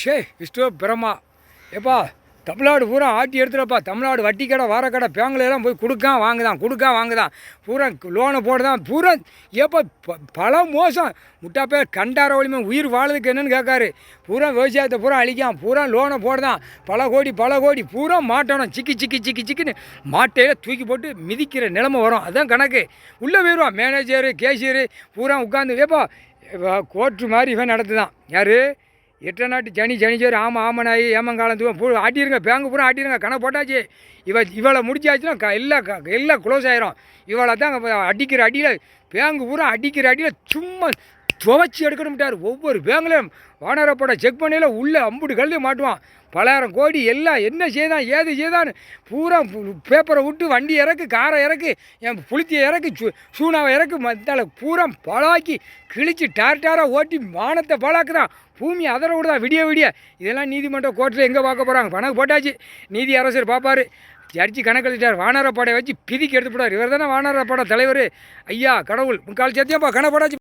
ஷே விஷ்ணு பிரம்மா எப்பா தமிழ்நாடு பூரா ஆட்டி எடுத்துகிறப்பா. தமிழ்நாடு வட்டி கடை வாரக்கடை பேங்கிலெல்லாம் போய் கொடுக்கான் வாங்குதான் பூரா லோனை போடுதான் பூரா. ஏப்பா பல மோசம் முட்டா பேர் கண்டார வலிமை உயிர் வாழதுக்கு என்னன்னு கேட்காரு. பூரா விவசாயத்தை பூரா அழிக்கான், பூரா லோனை போடுதான் பல கோடி பூரா மாட்டணும். சிக்கின்னு மாட்டையில் தூக்கி போட்டு மிதிக்கிற நிலைமை வரும். அதுதான் கணக்கு. உள்ளே போயிடுவான் மேனேஜரு கேஷியரு பூரா உட்காந்து. ஏப்பா கோர்ட்டு மாதிரி இவன் நடத்துதான் யார் எட்டு நாட்டு சனிச்சேரி ஆமாநாயி ஏமங்காலம் ஆட்டிருங்க பேங்கு பூரா ஆட்டிருங்க கணக்கு போட்டாச்சு. இவளை முடிச்சாச்சுன்னா எல்லாம் க்ளோஸ் ஆயிரும். இவளை தான் அடிக்கிற அடியில் பேங்கு பூரா அடிக்கிற அடியில் சும்மா துவச்சி எடுக்கணும்ட்டார். ஒவ்வொரு பேங்க்லையும் வானரப்பட செக் பண்ணையில் உள்ளே அம்புட்டு கல்லையும் மாட்டுவான். பலாயிரம் கோடி எல்லாம் என்ன செய்தான் ஏது செய்தான்னு பூரா பேப்பரை விட்டு வண்டி இறக்கு, காரை இறக்கு, என் புளித்தியை இறக்கு, சூனாவை இறக்கு, மத்தால பூரா பழாக்கி கிழிச்சு டாராக ஓட்டி வானத்தை பழாக்குதான். பூமி அதரை விடுதான் விடிய. இதெல்லாம் நீதிமன்ற கோர்ட்டில் எங்கே பார்க்க போகிறாங்க? கணக்கு போட்டாச்சு. நீதி அரசர் பார்ப்பார். ஜட்ஜி கணக்கு எழுதிட்டார். வானரப்படை வச்சு பிதிக்கு எடுத்து போடார். இவர் தானே வானரப்பட தலைவர். ஐயா கடவுள் முக்கால் சத்தியப்பா கணக்கு போட்டாச்சு.